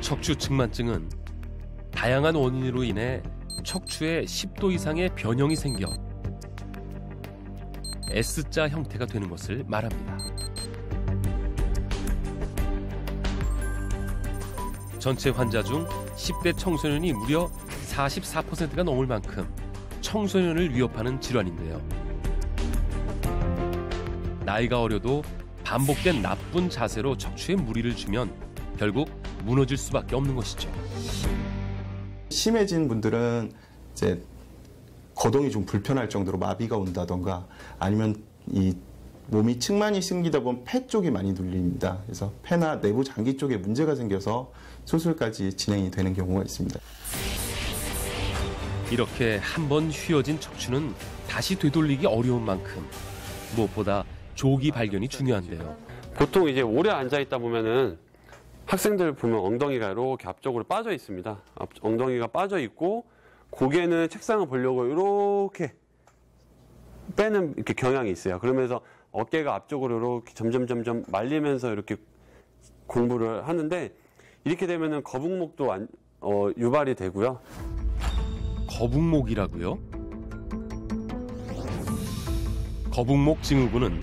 척추 측만증은 다양한 원인으로 인해 척추에 10도 이상의 변형이 생겨 S자 형태가 되는 것을 말합니다. 전체 환자 중 10대 청소년이 무려 44%가 넘을 만큼 청소년을 위협하는 질환인데요. 나이가 어려도 반복된 나쁜 자세로 척추에 무리를 주면 결국 무너질 수밖에 없는 것이죠. 심해진 분들은 이제 거동이 좀 불편할 정도로 마비가 온다던가 아니면 이 몸이 측만이 생기다 보면 폐 쪽이 많이 눌립니다. 그래서 폐나 내부 장기 쪽에 문제가 생겨서 수술까지 진행이 되는 경우가 있습니다. 이렇게 한번 휘어진 척추는 다시 되돌리기 어려운 만큼 무엇보다 조기 발견이 중요한데요. 보통 이제 오래 앉아 있다 보면은 학생들 보면 엉덩이가 이렇게 앞쪽으로 빠져 있습니다. 엉덩이가 빠져 있고 고개는 책상을 보려고 이렇게 빼는 이렇게 경향이 있어요. 그러면서 어깨가 앞쪽으로 이렇게 점점 말리면서 이렇게 공부를 하는데 이렇게 되면은 거북목도 유발이 되고요. 거북목이라고요? 거북목 증후군은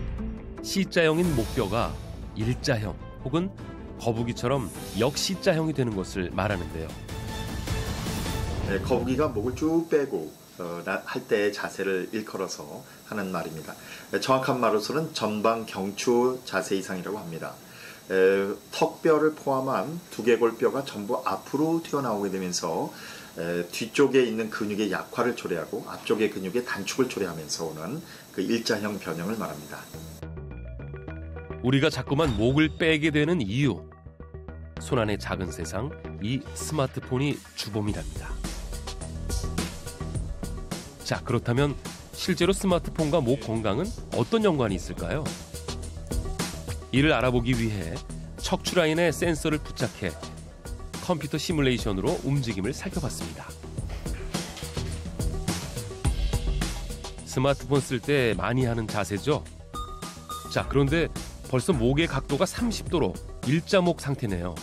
C자형인 목뼈가 일자형 혹은 거북이처럼 역C자형이 되는 것을 말하는데요. 네, 거북이가 목을 쭉 빼고 할 때 자세를 일컬어서 하는 말입니다. 정확한 말로서는 전방 경추 자세 이상이라고 합니다. 턱뼈를 포함한 두개골뼈가 전부 앞으로 튀어나오게 되면서 뒤쪽에 있는 근육의 약화를 초래하고 앞쪽의 근육의 단축을 초래하면서 오는 그 일자형 변형을 말합니다. 우리가 자꾸만 목을 빼게 되는 이유, 손안의 작은 세상, 이 스마트폰이 주범이랍니다. 자, 그렇다면 실제로 스마트폰과 목 건강은 어떤 연관이 있을까요? 이를 알아보기 위해 척추 라인에 센서를 부착해 컴퓨터 시뮬레이션으로 움직임을 살펴봤습니다. 스마트폰 쓸 때 많이 하는 자세죠? 자, 그런데 벌써 목의 각도가 30도로 일자목 상태네요.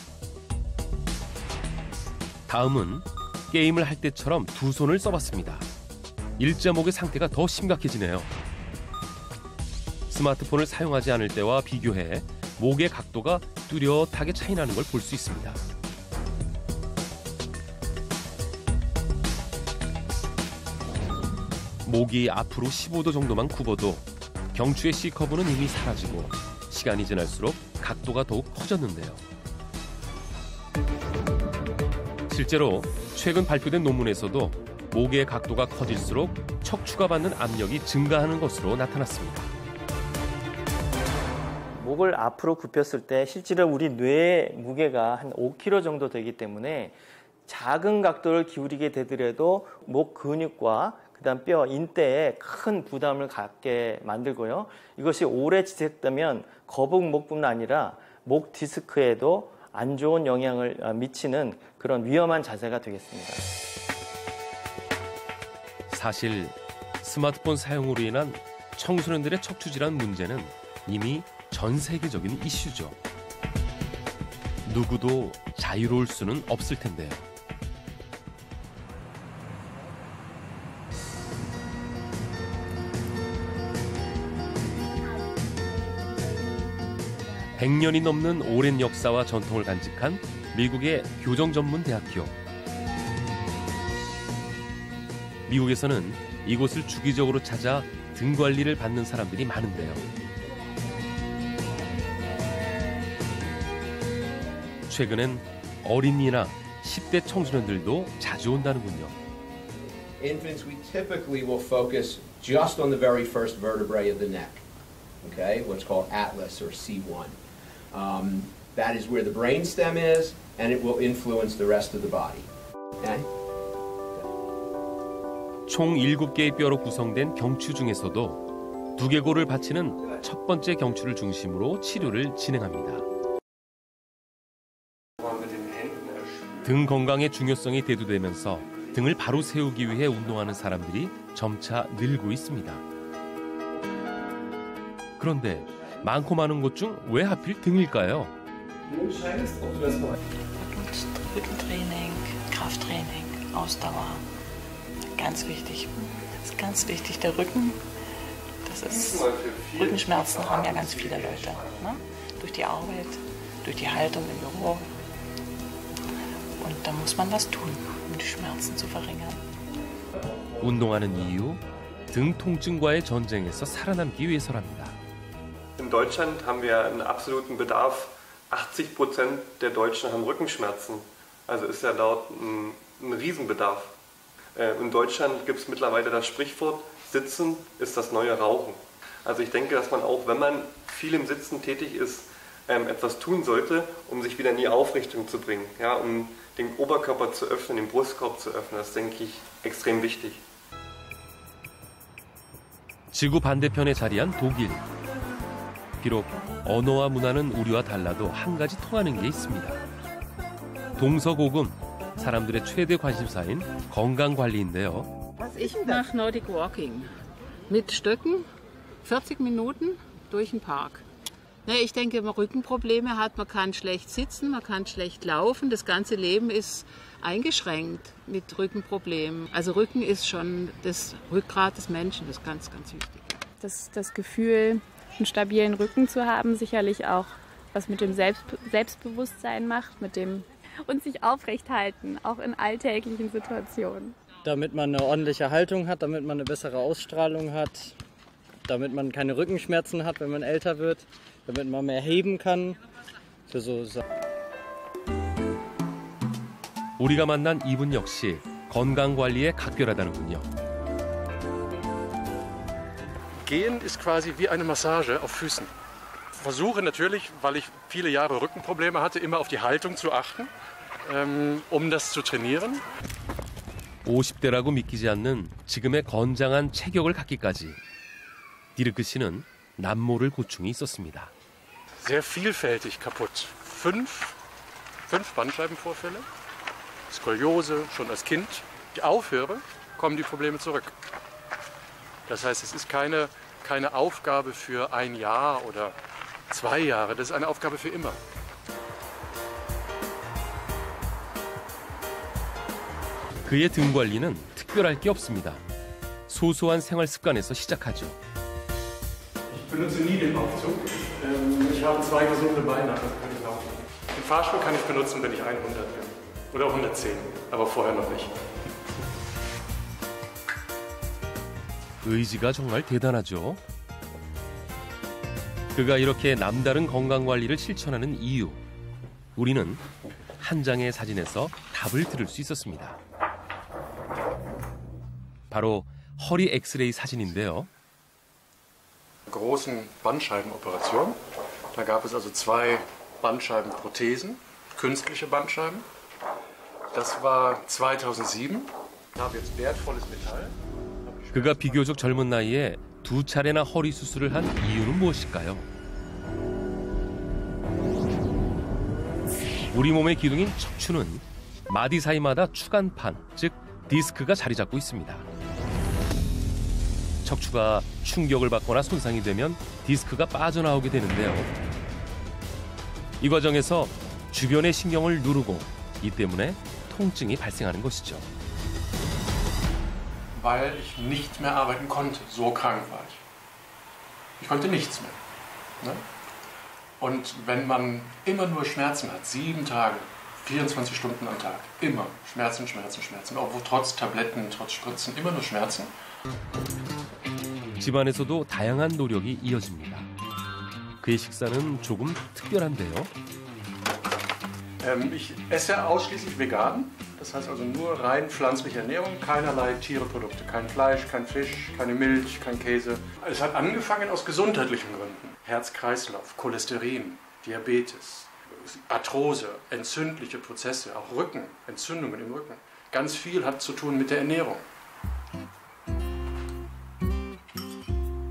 다음은 게임을 할 때처럼 두 손을 써봤습니다. 일자목의 상태가 더 심각해지네요. 스마트폰을 사용하지 않을 때와 비교해 목의 각도가 뚜렷하게 차이나는 걸 볼 수 있습니다. 목이 앞으로 15도 정도만 굽어도 경추의 C커브는 이미 사라지고 시간이 지날수록 각도가 더욱 커졌는데요. 실제로 최근 발표된 논문에서도 목의 각도가 커질수록 척추가 받는 압력이 증가하는 것으로 나타났습니다. 목을 앞으로 굽혔을 때 실제로 우리 뇌의 무게가 한 5kg 정도 되기 때문에 작은 각도를 기울이게 되더라도 목 근육과 그다음 뼈, 인대에 큰 부담을 갖게 만들고요. 이것이 오래 지속되면 거북목뿐만 아니라 목 디스크에도 안 좋은 영향을 미치는 그런 위험한 자세가 되겠습니다. 사실 스마트폰 사용으로 인한 청소년들의 척추 질환 문제는 이미 전 세계적인 이슈죠. 누구도 자유로울 수는 없을 텐데요. (100년이) 넘는 오랜 역사와 전통을 간직한 미국의 교정 전문 대학교. 미국에서는 이곳을 주기적으로 찾아 등 관리를 받는 사람들이 많은데요. 최근엔 어린이나 10대 청소년들도 자주 온다는군요. Infants, we typically will focus just on the very first vertebrae of the neck. Okay, what's called atlas or C1. That is where the brainstem is, and it will influence the rest of the body. Okay? 총 7개의 뼈로 구성된 경추 중에서도 두개골을 받치는 첫 번째 경추를 중심으로 치료를 진행합니다. 등 건강의 중요성이 대두되면서 등을 바로 세우기 위해 운동하는 사람들이 점차 늘고 있습니다. 그런데 많고 많은 곳 중 왜 하필 등일까요? Rückentraining, Krafttraining, Ausdauer. Ganz wichtig. Das ist ganz wichtig, der Rücken. Rückenschmerzen haben ja ganz viele Leute. Ne? Durch die Arbeit, durch die Haltung im Büro. Und da muss man was tun, um die Schmerzen zu verringern. 운동하는 이유, 등 통증과의 전쟁에서 살아남기 위해서랍니다. In Deutschland haben wir einen absoluten Bedarf. 80% der Deutschen haben Rückenschmerzen. Also ist ja dort ein Riesenbedarf. In Deutschland gibt es mittlerweile das Sprichwort, Sitzen ist das neue Rauchen. Also ich denke, dass man auch, wenn man viel im Sitzen tätig ist, etwas tun sollte, um sich wieder in die Aufrichtung zu bringen. Ja, um den Oberkörper zu öffnen, den Brustkorb zu öffnen. Das denke ich extrem wichtig. 지구 반대편에 자리한 독일. 비록 언어와 문화는 우리와 달라도 한 가지 통하는 게 있습니다. 동서고금, 사람들의 최대 관심사인 건강관리인데요. Ich mache Nordic Walking mit Stöcken, 40 Minuten durch den Park. Ich denke, wenn man Rückenprobleme hat, man kann schlecht sitzen, man kann schlecht laufen. Das ganze Leben ist eingeschränkt mit Rückenproblemen. Also Rücken ist schon das Rückgrat des Menschen, das ist ganz, ganz wichtig. Das Gefühl, einen stabilen Rücken zu haben, sicherlich auch was mit dem Selbstbewusstsein macht, mit dem und sich aufrecht halten, auch in alltäglichen Situationen. Damit man eine ordentliche Haltung hat, damit man eine bessere Ausstrahlung hat, damit man keine Rückenschmerzen hat, wenn man älter wird, damit man mehr heben kann. 우리가 만난 이분 역시 건강관리에 각별하다는군요. Gehen ist quasi wie eine Massage auf Füßen. Ich versuche natürlich, weil ich viele Jahre Rückenprobleme hatte, immer auf die Haltung zu achten, um das zu trainieren. 50대라고 믿기지 않는 지금의 건장한 체격을 갖기까지 디르크 씨는 남모를 고충이 있었습니다. Sehr vielfältig kaputt. 5 Bandscheibenvorfälle, Skoliose schon als Kind. Ich aufhöre, kommen die Probleme zurück. Das heißt, es ist keine Aufgabe für 1 Jahr oder 2 Jahre, das ist eine Aufgabe für immer. 그의 등 관리는 특별할 게 없습니다. 소소한 생활 습관에서 시작하죠. Ich benutze nie den Aufzug. Ich habe 2 gesunde Beine, also kann ich laufen. Den Fahrstuhl kann ich benutzen, wenn ich 100 bin. Oder 110, aber vorher noch nicht. 의지가 정말 대단하죠. 그가 이렇게 남다른 건강관리를 실천하는 이유. 우리는 한 장의 사진에서 답을 들을 수 있었습니다. 바로 허리 엑스레이 사진인데요. Großen Bandscheibenoperation. Da gab es also 2 Bandscheibenprothesen, künstliche Bandscheiben. Das war 2007. Ich habe jetzt wertvolles Metall. 그가 비교적 젊은 나이에 2차례나 허리 수술을 한 이유는 무엇일까요? 우리 몸의 기둥인 척추는 마디 사이마다 추간판, 즉 디스크가 자리 잡고 있습니다. 척추가 충격을 받거나 손상이 되면 디스크가 빠져나오게 되는데요. 이 과정에서 주변의 신경을 누르고 이 때문에 통증이 발생하는 것이죠. Weil ich nicht mehr arbeiten konnte. So krank war ich. Ich konnte nichts mehr. Ne? Und wenn man immer nur Schmerzen hat, 7 Tage, 24 Stunden am Tag, immer Schmerzen, obwohl trotz Tabletten, trotz Spritzen, immer nur Schmerzen. 집안에서도 다양한 노력이 이어집니다. 그의 식사는 조금 특별한데요. Ich esse ausschließlich vegan. Das heißt also nur rein pflanzliche Ernährung, keinerlei Tierprodukte, kein Fleisch, kein Fisch, keine Milch, kein Käse. Es hat angefangen aus gesundheitlichen Gründen. Herz-Kreislauf, Cholesterin, Diabetes, Arthrose, entzündliche Prozesse, auch Rücken, Entzündungen im Rücken. Ganz viel hat zu tun mit der Ernährung.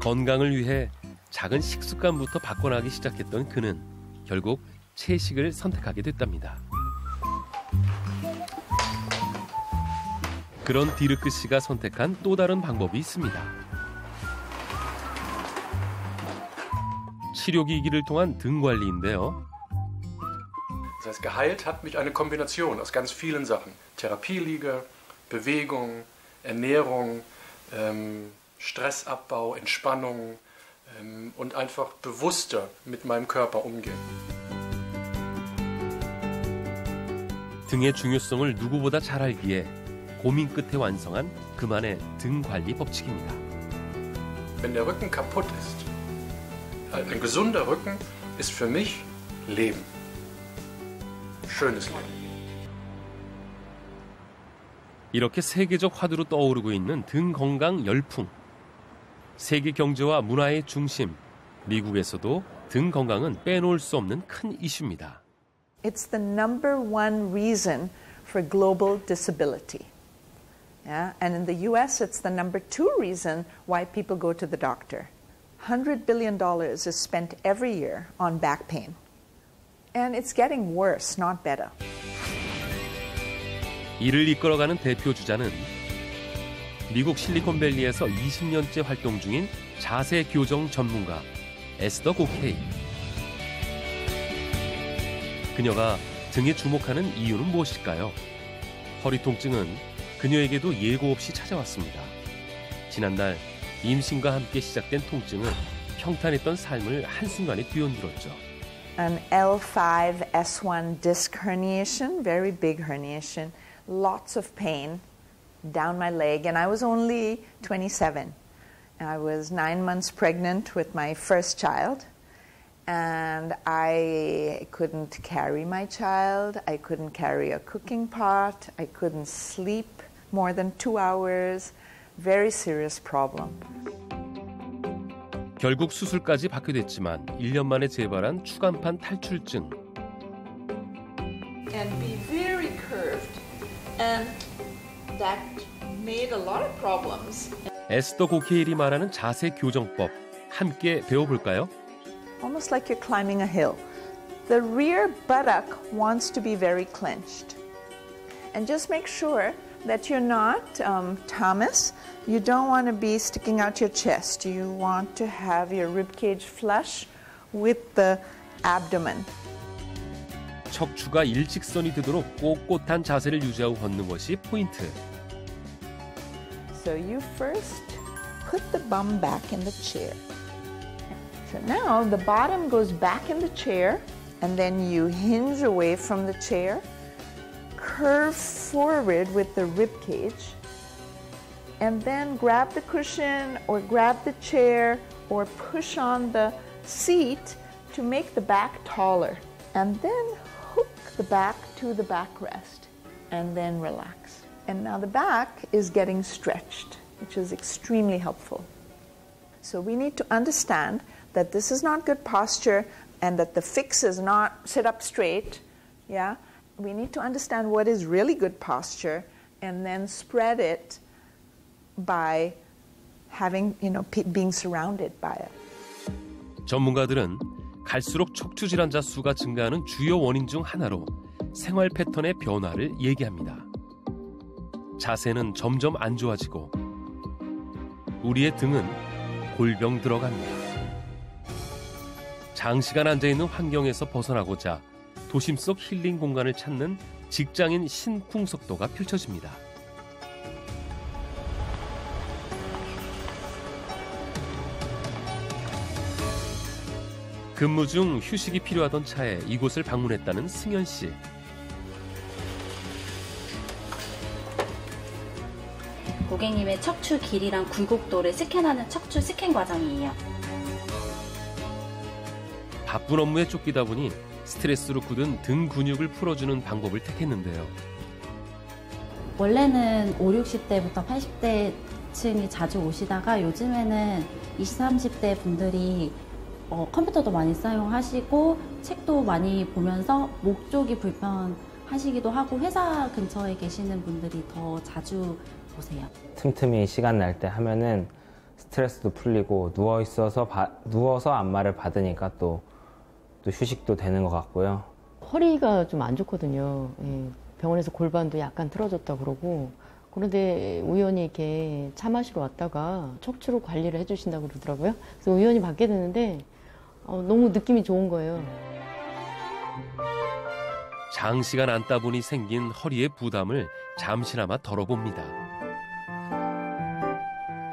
건강을 위해 작은 식습관부터 바꿔나가기 시작했던 그는 결국 채식을 선택하게 됐답니다. 그런 디르크 씨가 선택한 또 다른 방법이 있습니다. 치료기기를 통한 등 관리인데요. Das Das heißt, geheilt hat mich eine Kombination aus ganz vielen Sachen. Therapieliege, Bewegung, Ernährung, Stressabbau, Entspannung und einfach bewusster mit meinem Körper umgehen. 등의 중요성을 누구보다 잘 알기에 고민 끝에 완성한 그만의 등 관리 법칙입니다. Wenn der Rücken kaputt ist, ein gesunder Rücken ist für mich Leben. Schönes Leben. 이렇게 세계적 화두로 떠오르고 있는 등 건강 열풍. 세계 경제와 문화의 중심, 미국에서도 등 건강은 빼놓을 수 없는 큰 이슈입니다. It's the number one reason for global disability. Yeah? And in the US, it's the number two reason why people go to the doctor. $100 billion is spent every year on back pain. And it's getting worse, not better. 이를 이끌어가는 대표 주자는 미국 실리콘밸리에서 20년째 활동 중인 자세 교정 전문가 에스더 고케이. 그녀가 등에 주목하는 이유는 무엇일까요? 허리 통증은 그녀에게도 예고 없이 찾아왔습니다. 지난날 임신과 함께 시작된 통증은 평탄했던 삶을 한순간에 뒤흔들었죠. An L5, S1 disc herniation, very big herniation, lots of pain down my leg, and I was only 27. I was 9 months pregnant with my first child, and I couldn't carry my child, I couldn't carry a cooking pot, I couldn't sleep more than 2 hours, very serious problem. 결국 수술까지 받게 됐지만 1년 만에 재발한 추간판 탈출증. And be very curved, and that made a lot of problems. 에스더 고케일이 말하는 자세 교정법 함께 배워볼까요? Almost like you're climbing a hill. The rear buttock wants to be very clenched. And just make sure that you're not Thomas. You don't want to be sticking out your chest. You want to have your ribcage flush with the abdomen. 척추가 일직선이 되도록 꼿꼿한 자세를 유지하고 걷는 것이 포인트. So you first put the bum back in the chair. So now the bottom goes back in the chair, and then you hinge away from the chair, curve forward with the rib cage, and then grab the cushion or grab the chair or push on the seat to make the back taller. And then hook the back to the backrest and then relax. And now the back is getting stretched, which is extremely helpful. So we need to understand that this is not good posture and that the fix is not sit up straight. Yeah? We need to understand what is really good posture and then spread it by having, being surrounded by it. 전문가들은 갈수록 척추 질환자 수가 증가하는 주요 원인 중 하나로 생활 패턴의 변화를 얘기합니다. 자세는 점점 안 좋아지고 우리의 등은 골병 들어갑니다. 장시간 앉아있는 환경에서 벗어나고자 도심 속 힐링 공간을 찾는 직장인 신풍속도가 펼쳐집니다. 근무 중 휴식이 필요하던 차에 이곳을 방문했다는 승현 씨. 고객님의 척추 길이랑 굴곡도를 스캔하는 척추 스캔 과정이에요. 바쁜 업무에 쫓기다 보니 스트레스로 굳은 등 근육을 풀어주는 방법을 택했는데요. 원래는 5, 60대부터 80대층이 자주 오시다가 요즘에는 20, 30대 분들이 컴퓨터도 많이 사용하시고 책도 많이 보면서 목 쪽이 불편하시기도 하고 회사 근처에 계시는 분들이 더 자주 오세요. 틈틈이 시간 날 때 하면은 스트레스도 풀리고 누워서 안마를 받으니까 또 휴식도 되는 것 같고요. 허리가 좀 안 좋거든요. 예, 병원에서 골반도 약간 틀어졌다 그러고 그런데 우연히 이렇게 차 마시러 왔다가 척추로 관리를 해주신다고 그러더라고요. 그래서 우연히 받게 되는데 너무 느낌이 좋은 거예요. 장시간 앉다 보니 생긴 허리의 부담을 잠시나마 덜어봅니다.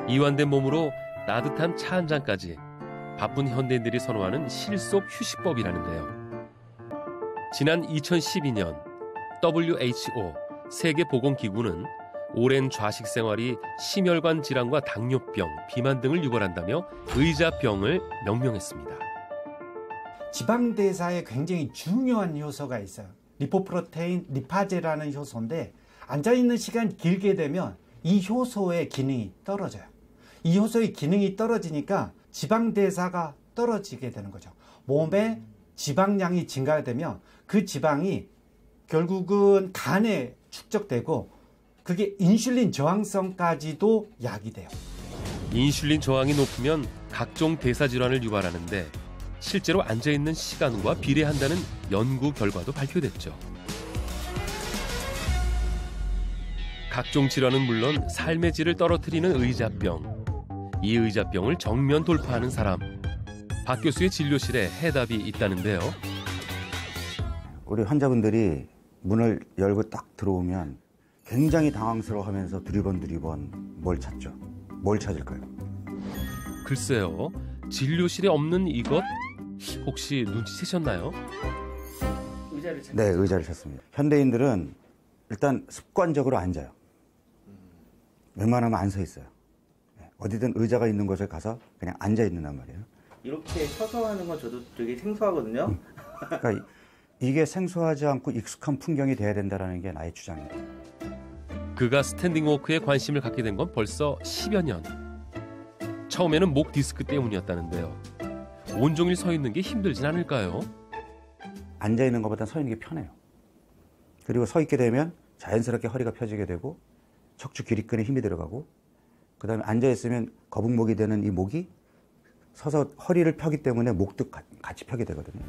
이완된 몸으로 따뜻한 차 한 잔까지 바쁜 현대인들이 선호하는 실속 휴식법이라는데요. 지난 2012년 WHO 세계보건기구는 오랜 좌식 생활이 심혈관 질환과 당뇨병, 비만 등을 유발한다며 의자병을 명명했습니다. 지방대사에 굉장히 중요한 효소가 있어요. 리포프로테인, 리파제라는 효소인데 앉아있는 시간이 길게 되면 이 효소의 기능이 떨어져요. 이 효소의 기능이 떨어지니까 지방대사가 떨어지게 되는 거죠. 몸에 지방량이 증가되면 그 지방이 결국은 간에 축적되고 그게 인슐린 저항성까지도 야기돼요. 인슐린 저항이 높으면 각종 대사질환을 유발하는데 실제로 앉아있는 시간과 비례한다는 연구 결과도 발표됐죠. 각종 질환은 물론 삶의 질을 떨어뜨리는 의자병. 이 의자병을 정면 돌파하는 사람. 박 교수의 진료실에 해답이 있다는데요. 우리 환자분들이 문을 열고 딱 들어오면 굉장히 당황스러워하면서 두리번 뭘 찾죠? 뭘 찾을까요? 글쎄요. 진료실에 없는 이것 혹시 눈치채셨나요? 네, 의자를 찾습니다. 현대인들은 일단 습관적으로 앉아요. 웬만하면 안 서 있어요. 어디든 의자가 있는 곳에 가서 그냥 앉아 있는단 말이에요. 이렇게 서서 하는 건 저도 되게 생소하거든요. 그러니까 이게 생소하지 않고 익숙한 풍경이 돼야 된다는 게 나의 주장입니다. 그가 스탠딩 워크에 관심을 갖게 된 건 벌써 10여 년. 처음에는 목 디스크 때문이었다는데요. 온종일 서 있는 게 힘들진 않을까요? 앉아 있는 것보다 서 있는 게 편해요. 그리고 서 있게 되면 자연스럽게 허리가 펴지게 되고 척추 기립근에 힘이 들어가고 그다음에 앉아 있으면 거북목이 되는 이 목이 서서 허리를 펴기 때문에 목도 같이 펴게 되거든요.